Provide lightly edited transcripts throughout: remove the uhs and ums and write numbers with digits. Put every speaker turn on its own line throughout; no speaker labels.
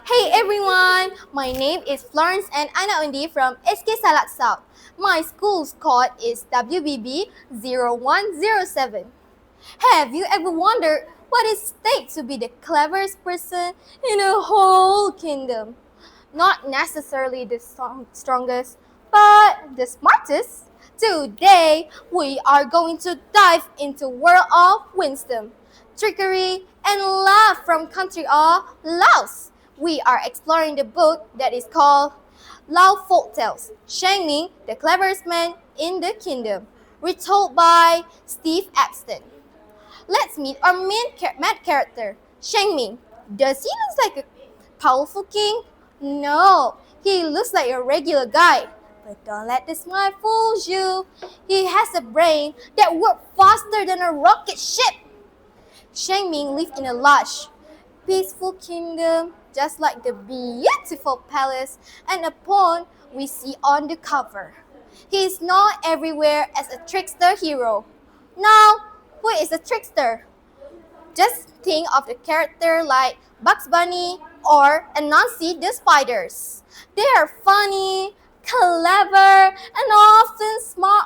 Hey everyone, my name is Florence and Ana from SK Salak South. My school's code is WBB 0107. Have you ever wondered what it takes to be the cleverest person in a whole kingdom? Not necessarily the strongest, but the smartest. Today, we are going to dive into world of wisdom, trickery, and love from country of Laos. We are exploring the book that is called Lao Folk Tales, Shang Ming, the cleverest man in the kingdom, retold by Steve Epstein. Let's meet our main character, Shang Ming. Does he look like a powerful king? No, he looks like a regular guy. But don't let the smile fool you. He has a brain that works faster than a rocket ship. Shang Ming lived in a lush, peaceful kingdom, just like the beautiful palace and a pawn we see on the cover. He is known everywhere as a trickster hero. Now, who is a trickster? Just think of the character like Bugs Bunny or Anansi the spiders. They are funny, clever, and often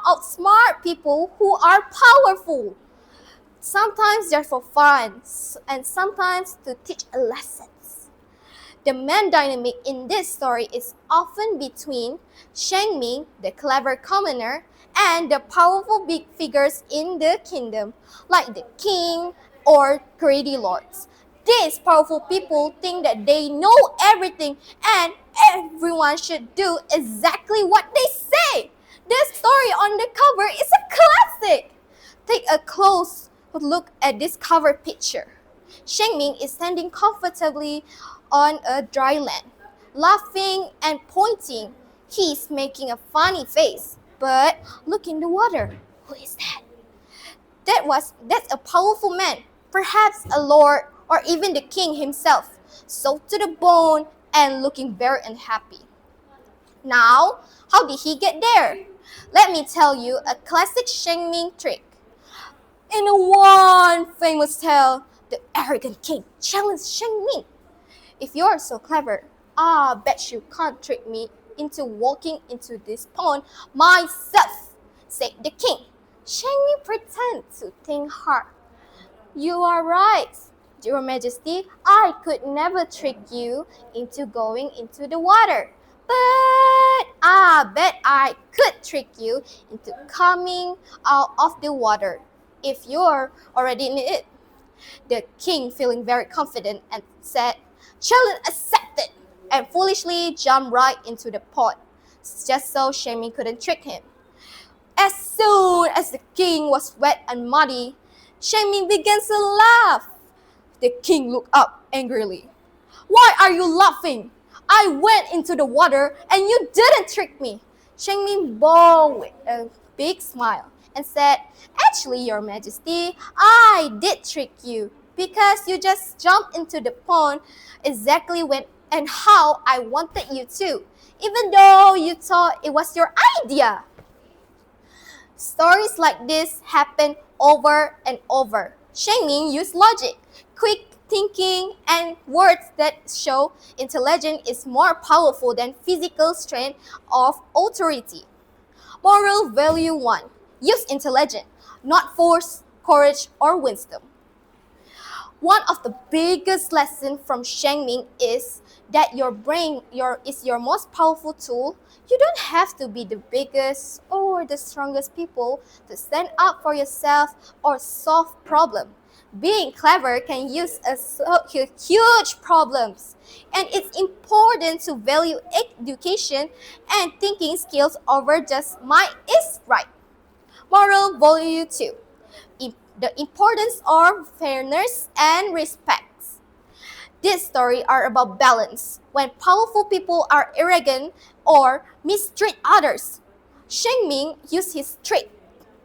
outsmart people who are powerful. Sometimes they're for fun, and sometimes to teach a lesson. The main dynamic in this story is often between Shang Ming, the clever commoner, and the powerful big figures in the kingdom, like the king or greedy lords. These powerful people think that they know everything and everyone should do exactly what they say. The story on the cover is a classic. Take a close look at this cover picture. Shang Ming is standing comfortably on a dry land, laughing and pointing. He's making a funny face. But look in the water. Who is that? That's a powerful man, perhaps a lord or even the king himself, soaked to the bone and looking very unhappy. Now, how did he get there? Let me tell you a classic Shang Ming trick. In one famous tale, the arrogant king challenged Shang Ming. If you're so clever, I bet you can't trick me into walking into this pond myself, said the king. Shang Ming pretended to think hard. You are right, Your Majesty. I could never trick you into going into the water. But I bet I could trick you into coming out of the water if you're already in it. The king, feeling very confident, and said, "Challenge accepted," and foolishly jumped right into the pond, just so Shang Ming couldn't trick him. As soon as the king was wet and muddy, Shang Ming began to laugh. The king looked up angrily. "Why are you laughing? I went into the water and you didn't trick me." Shang Ming bowed with a big smile and said, "Actually, Your Majesty, I did trick you because you just jumped into the pond exactly when and how I wanted you to, even though you thought it was your idea." Stories like this happen over and over. Shang Ming used logic, quick thinking, and words that show intelligence is more powerful than physical strength of authority. Moral value 1. Use intelligence, not force, courage, or wisdom. One of the biggest lessons from Shang Ming is that your brain is your most powerful tool. You don't have to be the biggest or the strongest people to stand up for yourself or solve problems. Being clever can use huge problems, and it's important to value education and thinking skills over just "might is right." Moral value 2. The importance of fairness and respect. These stories are about balance. When powerful people are arrogant or mistreat others, Shang Ming used his trick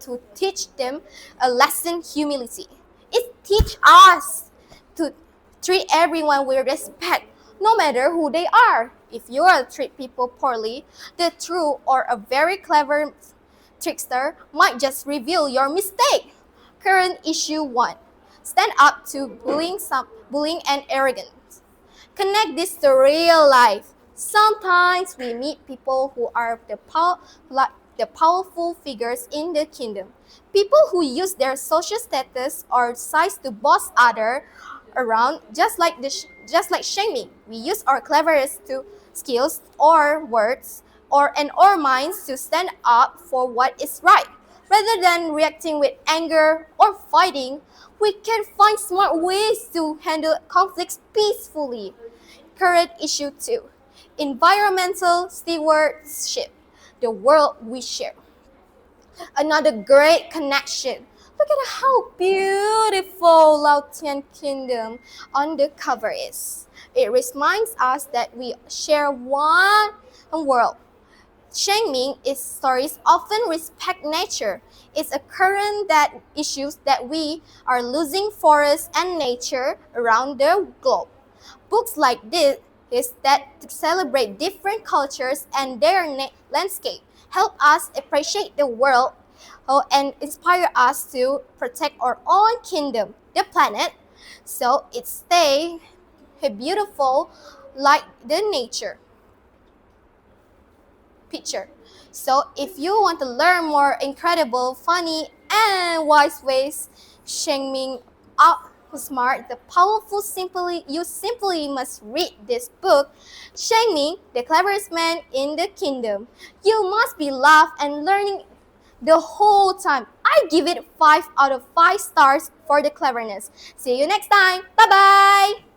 to teach them a lesson: humility. It teaches us to treat everyone with respect, no matter who they are. If you treat people poorly, the true or a very clever trickster might just reveal your mistake. Current issue 1. Stand up to bullying and arrogance. Connect this to real life. Sometimes we meet people who are the powerful figures in the kingdom. People who use their social status or size to boss others around, just like shaming. We use our cleverest to skills or words and our minds to stand up for what is right. Rather than reacting with anger or fighting, we can find smart ways to handle conflicts peacefully. Current issue 2: Environmental Stewardship, the world we share. Another great connection. Look at how beautiful Laotian Kingdom on the cover is. It reminds us that we share one world. Shaming is stories often respect nature. It's a current that issues that we are losing forests and nature around the globe. Books like this is that celebrate different cultures and their landscape help us appreciate the world and inspire us to protect our own kingdom, the planet, so it stay beautiful like the nature picture. So if you want to learn more incredible, funny, and wise ways, shaming up smart, the powerful, simply must read this book, Shaming, the cleverest man in the kingdom. You must be laughed and learning the whole time. I give it 5 out of 5 stars for the cleverness. See you next time. Bye bye.